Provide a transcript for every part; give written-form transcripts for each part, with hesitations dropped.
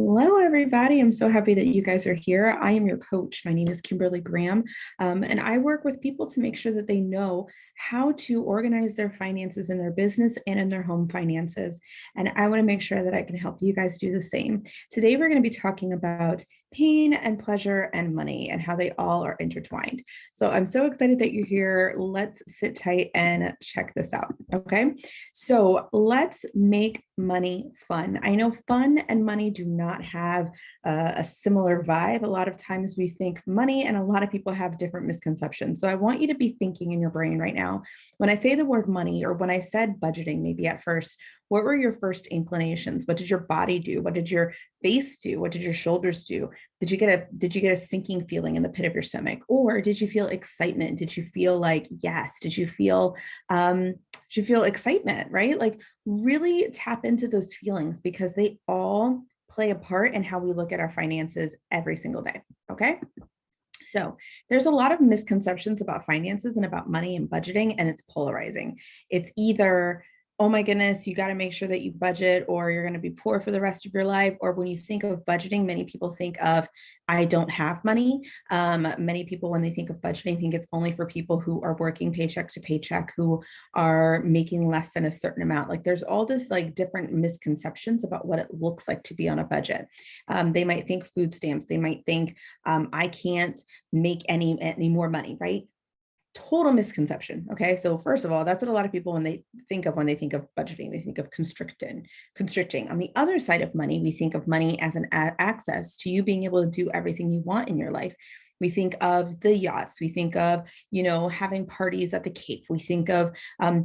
Hello, everybody. I'm so happy that you guys are here. I am your coach. My name is Kimberly Graham, and I work with people to make sure that they know how to organize their finances in their business and in their home finances. And I want to make sure that I can help you guys do the same. Today, we're going to be talking about pain and pleasure and money and how they all are intertwined. So I'm so excited that you're here. Let's sit tight and check this out. Okay. So let's make money fun. I know fun and money do not have a similar vibe. A lot of times we think money, and a lot of people have different misconceptions. So I want you to be thinking in your brain right now. When I say the word money, or when I said budgeting, maybe at first, what were your first inclinations? What did your body do? What did your face do? What did your shoulders do? Did you get a sinking feeling in the pit of your stomach? Or did you feel excitement? Did you feel like yes? Did you feel excitement, right? Like really tap into those feelings because they all play a part in how we look at our finances every single day. Okay. So there's a lot of misconceptions about finances and about money and budgeting, and it's polarizing. It's either, oh my goodness, you got to make sure that you budget or you're going to be poor for the rest of your life. Or when you think of budgeting, many people think of, I don't have money. Many people, when they think of budgeting, think it's only for people who are working paycheck to paycheck, who are making less than a certain amount. Like there's all this like different misconceptions about what it looks like to be on a budget. They might think food stamps. They might think, I can't make any more money, right? Total misconception. Okay. So first of all, that's what a lot of people, when they think of budgeting, they think of constricting. On the other side of money, we think of money as an access to you being able to do everything you want in your life. We think of the yachts. We think of, having parties at the Cape. We think of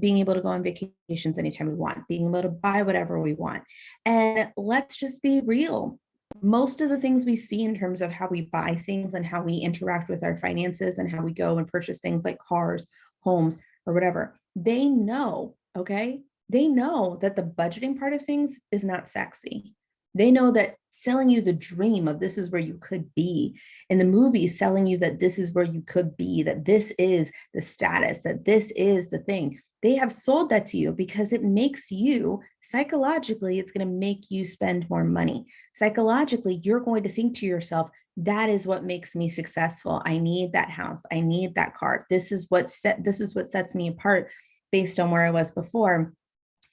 being able to go on vacations anytime we want, being able to buy whatever we want. And let's just be real. Most of the things we see in terms of how we buy things and how we interact with our finances and how we go and purchase things like cars, homes, or whatever, they know, okay? They know that the budgeting part of things is not sexy. They know that selling you the dream of this is where you could be, in the movies selling you that this is where you could be, that this is the status, that this is the thing. They have sold that to you because it makes you psychologically, it's going to make you spend more money. Psychologically, you're going to think to yourself, that is what makes me successful. I need that house. I need that car. This is what sets me apart based on where I was before.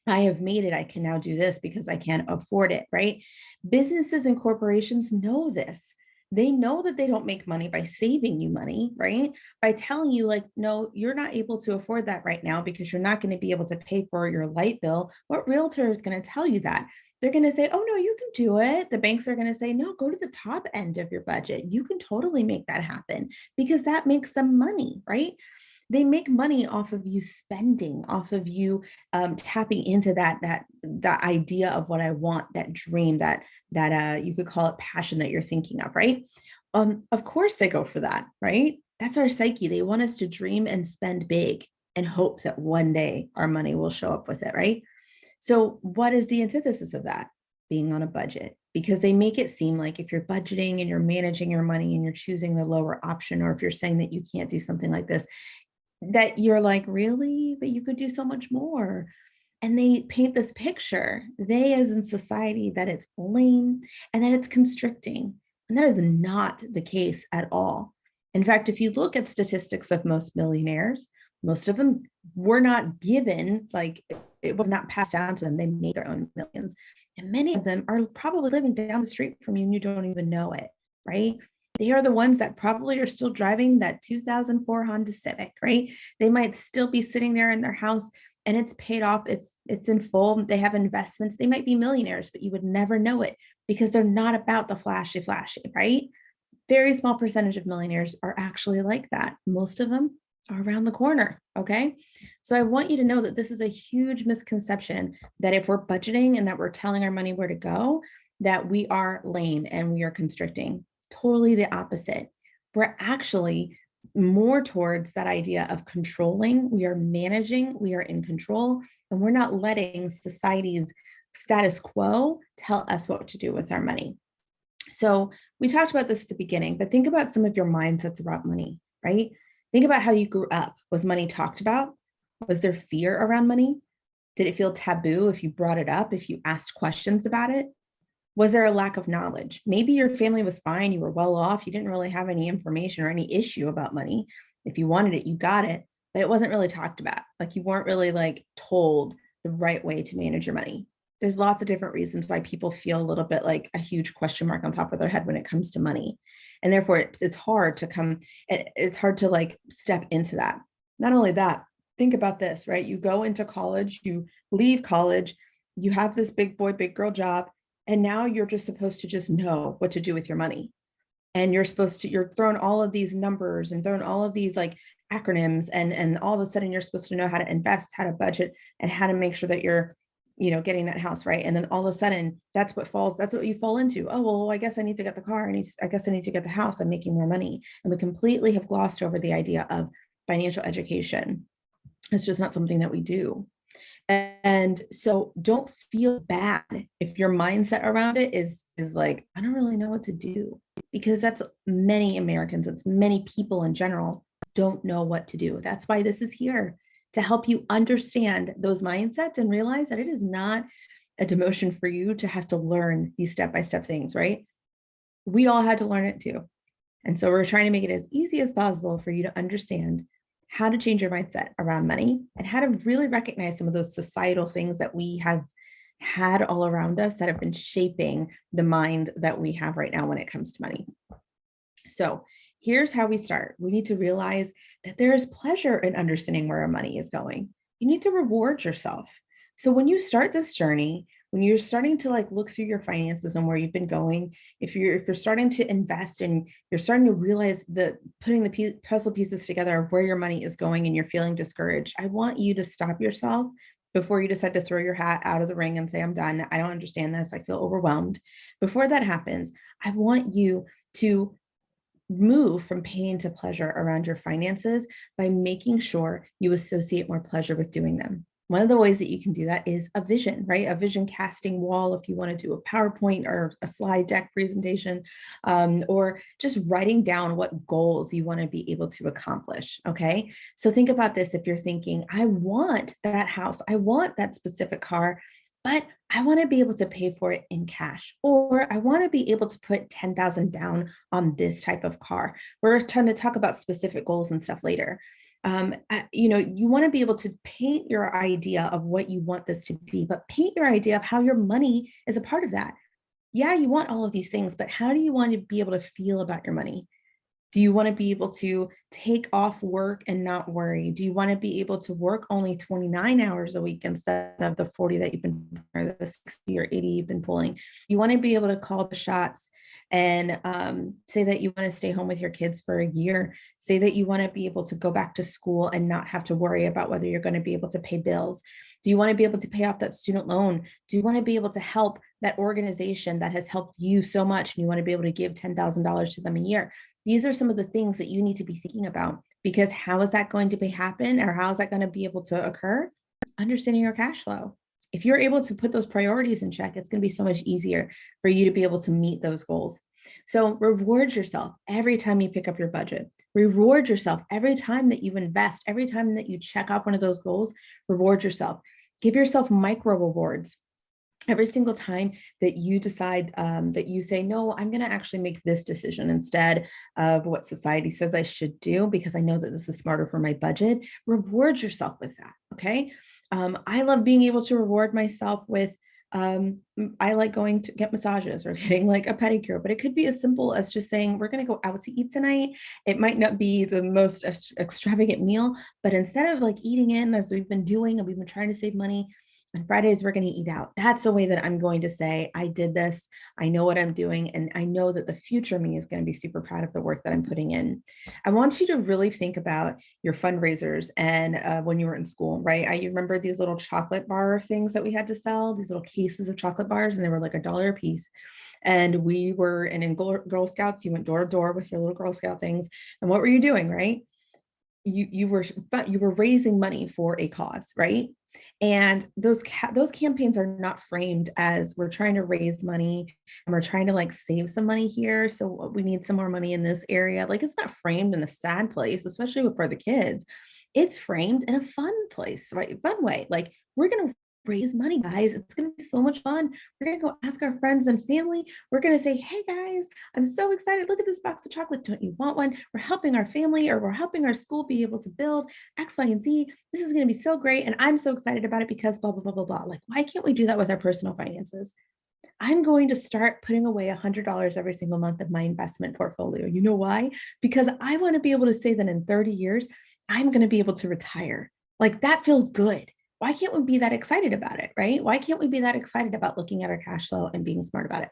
I have made it. I can now do this because I can't afford it, right? Businesses and corporations know this. They know that they don't make money by saving you money, right? By telling you, like, no, you're not able to afford that right now because you're not going to be able to pay for your light bill. What realtor is going to tell you that? They're going to say, oh, no, you can do it. The banks are going to say, no, go to the top end of your budget. You can totally make that happen because that makes them money, right? They make money off of you spending, off of you tapping into that idea of what I want, that dream, that you could call it passion that you're thinking of, right? Of course they go for that, right? That's our psyche. They want us to dream and spend big and hope that one day our money will show up with it, right? So what is the antithesis of that? Being on a budget, because they make it seem like if you're budgeting and you're managing your money and you're choosing the lower option, or if you're saying that you can't do something like this, that you're like, really? But you could do so much more. And they paint this picture, they as in society, that it's lame and that it's constricting. And that is not the case at all. In fact, if you look at statistics of most millionaires, most of them were not given, like it was not passed down to them. They made their own millions. And many of them are probably living down the street from you and you don't even know it, right? They are the ones that probably are still driving that 2004 Honda Civic, right? They might still be sitting there in their house and it's paid off. It's in full. They have investments. They might be millionaires, but you would never know it because they're not about the flashy, right? Very small percentage of millionaires are actually like that. Most of them are around the corner. Okay. So I want you to know that this is a huge misconception, that if we're budgeting and that we're telling our money where to go, that we are lame and we are constricting. Totally the opposite. We're actually more towards that idea of controlling. We are managing, we are in control, and we're not letting society's status quo tell us what to do with our money. So we talked about this at the beginning, but think about some of your mindsets about money, right? Think about how you grew up. Was money talked about? Was there fear around money? Did it feel taboo if you brought it up, if you asked questions about it? Was there a lack of knowledge? Maybe your family was fine, you were well off, you didn't really have any information or any issue about money. If you wanted it, you got it, but it wasn't really talked about. Like you weren't really like told the right way to manage your money. There's lots of different reasons why people feel a little bit like a huge question mark on top of their head when it comes to money. And therefore it's hard to it's hard to like step into that. Not only that, think about this, right? You go into college, you leave college, you have this big boy, big girl job, and now you're just supposed to just know what to do with your money. And you're throwing all of these numbers and throwing all of these like acronyms, and all of a sudden you're supposed to know how to invest, how to budget, and how to make sure that you're, getting that house, right? And then all of a sudden that's what you fall into. Oh, well, I guess I need to get the car. I guess I need to get the house. I'm making more money. And we completely have glossed over the idea of financial education. It's just not something that we do. And so don't feel bad if your mindset around it is like, I don't really know what to do, because that's many Americans, it's many people in general don't know what to do. That's why this is here, to help you understand those mindsets and realize that it is not a demotion for you to have to learn these step-by-step things, right? We all had to learn it too. And so we're trying to make it as easy as possible for you to understand how to change your mindset around money and how to really recognize some of those societal things that we have had all around us that have been shaping the mind that we have right now when it comes to money. So here's how we start. We need to realize that there is pleasure in understanding where our money is going. You need to reward yourself. So when you start this journey, when you're starting to like look through your finances and where you've been going, if you're starting to invest and you're starting to realize that putting the puzzle pieces together of where your money is going and you're feeling discouraged, I want you to stop yourself before you decide to throw your hat out of the ring and say, I'm done. I don't understand this. I feel overwhelmed. Before that happens, I want you to move from pain to pleasure around your finances by making sure you associate more pleasure with doing them. One of the ways that you can do that is a vision, right? A vision casting wall, if you want to do a PowerPoint or a slide deck presentation, or just writing down what goals you want to be able to accomplish. Okay. So think about this. If you're thinking, I want that house, I want that specific car, but I want to be able to pay for it in cash, or I want to be able to put 10,000 down on this type of car. We're trying to talk about specific goals and stuff later. You want to be able to paint your idea of what you want this to be, but paint your idea of how your money is a part of that. Yeah, you want all of these things, but how do you want to be able to feel about your money? Do you want to be able to take off work and not worry? Do you want to be able to work only 29 hours a week instead of the 40 that you've been, or the 60 or 80 you've been pulling? You want to be able to call the shots and say that you want to stay home with your kids for a year. Say that you want to be able to go back to school and not have to worry about whether you're going to be able to pay bills. Do you want to be able to pay off that student loan? Do you want to be able to help that organization that has helped you so much and you want to be able to give $10,000 to them a year? These are some of the things that you need to be thinking about, because how is that going to happen, or how is that going to be able to occur? Understanding your cash flow. If you're able to put those priorities in check, it's going to be so much easier for you to be able to meet those goals. So reward yourself every time you pick up your budget. Reward yourself every time that you invest, every time that you check off one of those goals. Reward yourself. Give yourself micro rewards. Every single time that you decide that you say, no, I'm going to actually make this decision instead of what society says I should do, because I know that this is smarter for my budget, reward yourself with that. Okay. I love being able to reward myself with, I like going to get massages or getting like a pedicure, but it could be as simple as just saying, we're going to go out to eat tonight. It might not be the most extravagant meal, but instead of like eating in as we've been doing, and we've been trying to save money, on Fridays, we're going to eat out. That's the way that I'm going to say, I did this. I know what I'm doing. And I know that the future me is going to be super proud of the work that I'm putting in. I want you to really think about your fundraisers and when you were in school, right? I remember these little chocolate bar things that we had to sell, these little cases of chocolate bars, and they were like $1 a piece. And we were, and in Girl Scouts, you went door to door with your little Girl Scout things. And what were you doing, right? You were raising money for a cause, right? And those campaigns are not framed as we're trying to raise money and we're trying to like save some money here, so we need some more money in this area. Like, it's not framed in a sad place, especially for the kids. It's framed in a fun place, right? Fun way. Like, we're going to raise money, guys. It's going to be so much fun. We're going to go ask our friends and family. We're going to say, hey, guys, I'm so excited. Look at this box of chocolate. Don't you want one? We're helping our family or we're helping our school be able to build X, Y, and Z. This is going to be so great. And I'm so excited about it because blah, blah, blah, blah, blah. Like, why can't we do that with our personal finances? I'm going to start putting away $100 every single month of my investment portfolio. You know why? Because I want to be able to say that in 30 years, I'm going to be able to retire. Like that feels good. Why can't we be that excited about it, right? Why can't we be that excited about looking at our cash flow and being smart about it?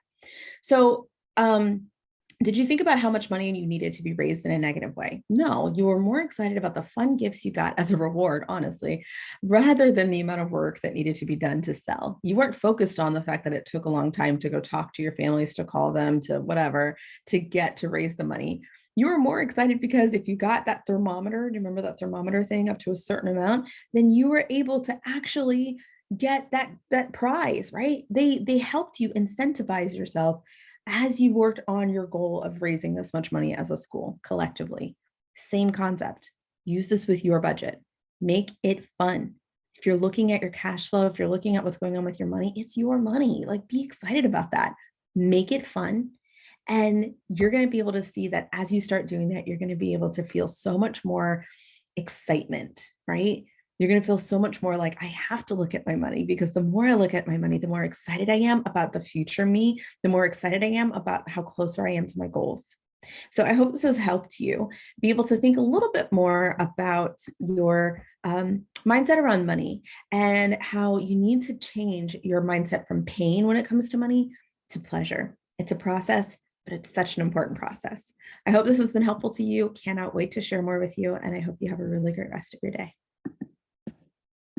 So, did you think about how much money you needed to be raised in a negative way? No, you were more excited about the fun gifts you got as a reward, honestly, rather than the amount of work that needed to be done to sell. You weren't focused on the fact that it took a long time to go talk to your families, to call them, to whatever, to get to raise the money. You were more excited because if you got that thermometer, do you remember that thermometer thing up to a certain amount, then you were able to actually get that prize, right? They helped you incentivize yourself as you worked on your goal of raising this much money as a school collectively. Same concept. Use this with your budget. Make it fun. If you're looking at your cash flow, if you're looking at what's going on with your money, it's your money. Like be excited about that. Make it fun. And you're going to be able to see that as you start doing that, you're going to be able to feel so much more excitement, right? You're going to feel so much more like I have to look at my money because the more I look at my money, the more excited I am about the future me, the more excited I am about how closer I am to my goals. So I hope this has helped you be able to think a little bit more about your mindset around money and how you need to change your mindset from pain when it comes to money to pleasure. It's a process, but it's such an important process. I hope this has been helpful to you. Cannot wait to share more with you. And I hope you have a really great rest of your day.